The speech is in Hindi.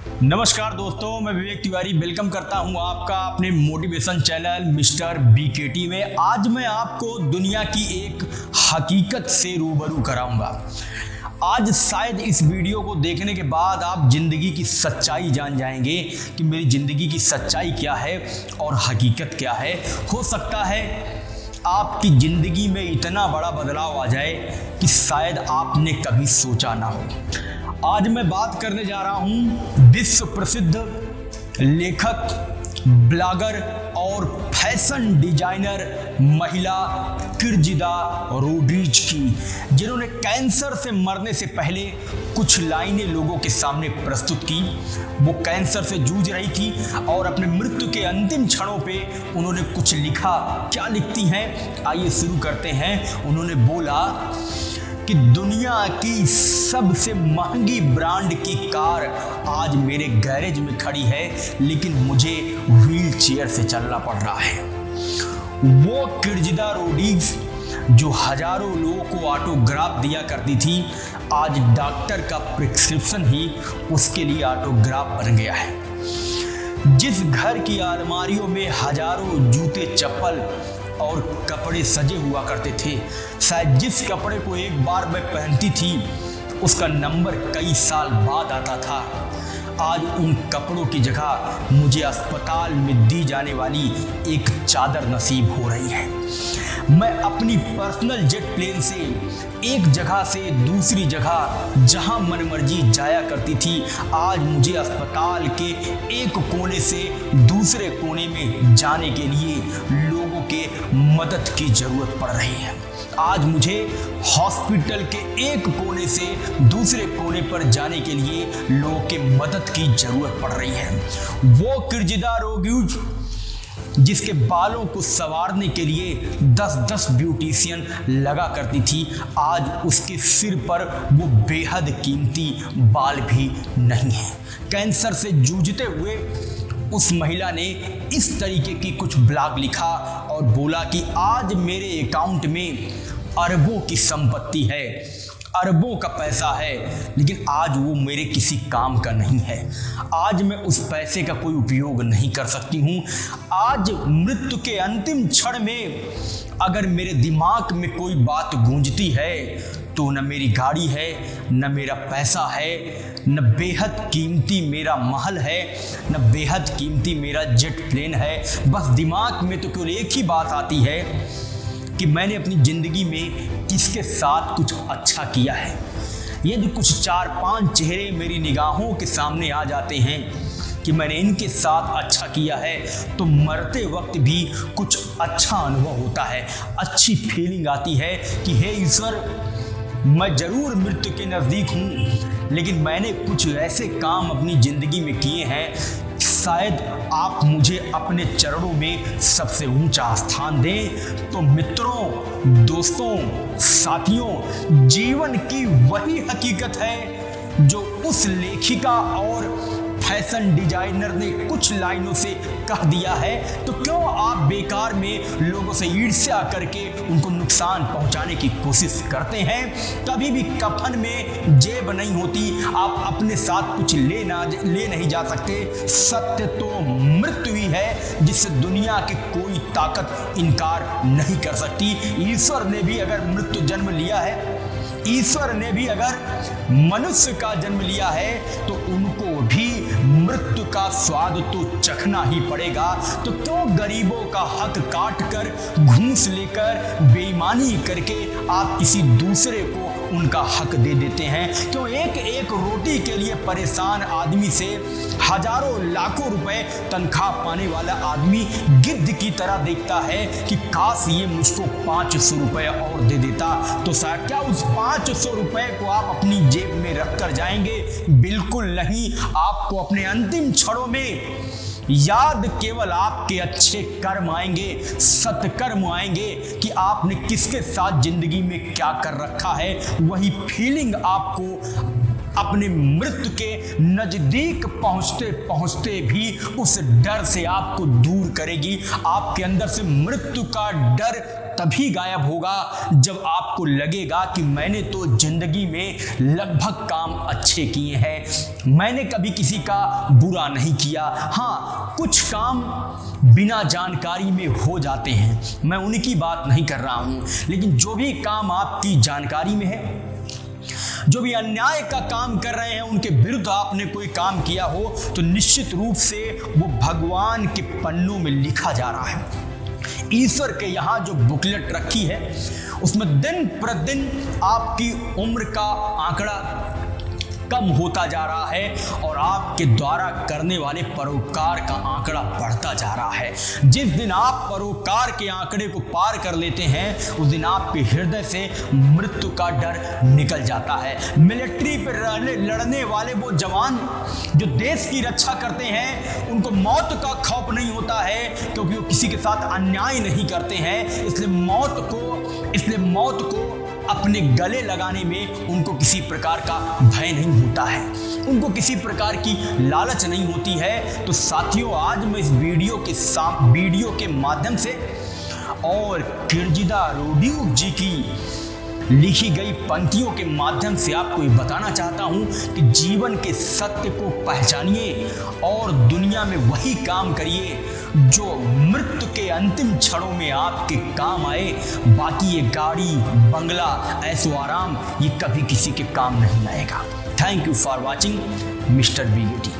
नमस्कार दोस्तों, मैं विवेक तिवारी वेलकम करता हूं आपका अपने मोटिवेशन चैनल मिस्टर बीकेटी में। आज मैं आपको दुनिया की एक हकीकत से रूबरू कराऊंगा। आज शायद इस वीडियो को देखने के बाद आप ज़िंदगी की सच्चाई जान जाएंगे कि मेरी ज़िंदगी की सच्चाई क्या है और हकीकत क्या है। हो सकता है आपकी ज़िंदगी में इतना बड़ा बदलाव आ जाए कि शायद आपने कभी सोचा ना हो। आज मैं बात करने जा रहा हूँ विश्व प्रसिद्ध लेखक, ब्लॉगर और फैशन डिजाइनर महिला किर्जिदा रोड्रिग्ज की, जिन्होंने कैंसर से मरने से पहले कुछ लाइनें लोगों के सामने प्रस्तुत की। वो कैंसर से जूझ रही थी और अपने मृत्यु के अंतिम क्षणों पे उन्होंने कुछ लिखा। क्या लिखती हैं, आइए शुरू करते हैं। उन्होंने बोला कि दुनिया की सबसे महंगी ब्रांड की कार आज मेरे गैरेज में खड़ी है, लेकिन मुझे व्हील चेयर से चलना पड़ रहा है। वो किर्जिदा रोड्रिग्ज जो हजारों लोगों को ऑटोग्राफ दिया करती थी, आज डॉक्टर का प्रिस्क्रिप्शन ही उसके लिए ऑटोग्राफ बन गया है। जिस घर की अलमारियों में हजारों जूते, चप्पल और कपड़े सजे हुआ करते थे, शायद जिस कपड़े को एक बार मैं पहनती थी उसका नंबर कई साल बाद आता था, आज उन कपड़ों की जगह मुझे अस्पताल में दी जाने वाली एक चादर नसीब हो रही है। मैं अपनी पर्सनल जेट प्लेन से एक जगह से दूसरी जगह जहां मनमर्जी जाया करती थी, आज मुझे अस्पताल के एक कोने से दूसरे कोने में जाने के लिए लोगों के मदद की जरूरत पड़ रही है। आज मुझे हॉस्पिटल के एक कोने से दूसरे कोने पर जाने के लिए लोगों के मदद की जरूरत पड़ रही है। वो किर्जिदा रोड्रिग्ज जिसके बालों को संवारने के लिए 10-10 ब्यूटिशियन लगा करती थी, आज उसके सिर पर वो बेहद कीमती बाल भी नहीं है। कैंसर से जूझते हुए उस महिला ने इस तरीके की कुछ ब्लॉग लिखा और बोला कि आज मेरे अकाउंट में अरबों की संपत्ति है, अरबों का पैसा है, लेकिन आज वो मेरे किसी काम का नहीं है। आज मैं उस पैसे का कोई उपयोग नहीं कर सकती हूँ। आज मृत्यु के अंतिम क्षण में अगर मेरे दिमाग में कोई बात गूंजती है तो न मेरी गाड़ी है, न मेरा पैसा है, न बेहद कीमती मेरा महल है, न बेहद कीमती मेरा जेट प्लेन है। बस दिमाग में तो केवल एक ही बात आती है कि मैंने अपनी ज़िंदगी में किसके साथ कुछ अच्छा किया है। यदि कुछ 4-5 चेहरे मेरी निगाहों के सामने आ जाते हैं कि मैंने इनके साथ अच्छा किया है, तो मरते वक्त भी कुछ अच्छा अनुभव होता है, अच्छी फीलिंग आती है कि हे ईश्वर, मैं ज़रूर मृत्यु के नज़दीक हूँ, लेकिन मैंने कुछ ऐसे काम अपनी ज़िंदगी में किए हैं, शायद आप मुझे अपने चरणों में सबसे ऊंचा स्थान दें। तो मित्रों, दोस्तों, साथियों, जीवन की वही हकीकत है जो उस लेखिका और फैशन डिजाइनर ने कुछ लाइनों से कह दिया है। तो क्यों आप बेकार में लोगों से ईर्ष्या करके उनको नुकसान पहुंचाने की कोशिश करते हैं। कभी भी कफन में जेब नहीं होती, आप अपने साथ कुछ ले नहीं जा सकते। सत्य तो मृत्यु ही है जिससे दुनिया की कोई ताकत इनकार नहीं कर सकती। ईश्वर ने भी अगर मृत्यु जन्म लिया है, ईश्वर ने भी अगर मनुष्य का जन्म लिया है, तो उनको भी मृत्यु का स्वाद तो चखना ही पड़ेगा। तो क्यों गरीबों का हक काट कर, घूस लेकर, बेईमानी करके आप किसी दूसरे को उनका हक दे देते हैं। क्यों एक एक रोटी के लिए परेशान आदमी से हजारों लाखों रुपए तनख्वाह पाने वाला आदमी गिद्ध की तरह देखता है कि काश ये मुझको 500 रुपए और दे देता, तो शायद क्या उस 500 रुपए को आप अपनी जेब में रख कर जाएंगे? बिल्कुल नहीं। आपको अपने अंतिम क्षणों में याद केवल आपके अच्छे कर्म आएंगे, सत्कर्म आएंगे कि आपने किसके साथ जिंदगी में क्या कर रखा है। वही फीलिंग आपको अपने मृत्यु के नजदीक पहुंचते पहुंचते भी उस डर से आपको दूर करेगी। आपके अंदर से मृत्यु का डर तभी गायब होगा जब आपको लगेगा कि मैंने तो जिंदगी में लगभग काम अच्छे किए हैं, मैंने कभी किसी का बुरा नहीं किया। हाँ, कुछ काम बिना जानकारी में हो जाते हैं, मैं उनकी बात नहीं कर रहा हूं, लेकिन जो भी काम आपकी जानकारी में है, जो भी अन्याय का काम कर रहे हैं, उनके विरुद्ध आपने कोई काम किया हो, तो निश्चित रूप से वो भगवान के पन्नों में लिखा जा रहा है। ईश्वर के यहाँ जो बुकलेट रखी है उसमें दिन प्रतिदिन आपकी उम्र का आंकड़ा कम होता जा रहा है और आपके द्वारा करने वाले परोपकार का आंकड़ा बढ़ता जा रहा है। जिस दिन आप परोपकार के आंकड़े को पार कर लेते हैं, उस दिन आपके हृदय से मृत्यु का डर निकल जाता है। मिलिट्री पर लड़ने वाले वो जवान जो देश की रक्षा करते हैं, उनको मौत का खौफ नहीं होता है, क्योंकि वो किसी के साथ अन्याय नहीं करते हैं। इसलिए मौत को अपने गले लगाने में उनको किसी प्रकार का भय नहीं होता है, उनको किसी प्रकार की लालच नहीं होती है। तो साथियों, आज मैं इस वीडियो के माध्यम से और किरजिदा रोडियूक जी की लिखी गई पंक्तियों के माध्यम से आपको ये बताना चाहता हूँ कि जीवन के सत्य को पहचानिए और दुनिया में वही काम करिए जो मृत्यु के अंतिम क्षणों में आपके काम आए। बाकी ये गाड़ी, बंगला, ऐशो आराम, ये कभी किसी के काम नहीं आएगा। Thank you for watching mister BKT।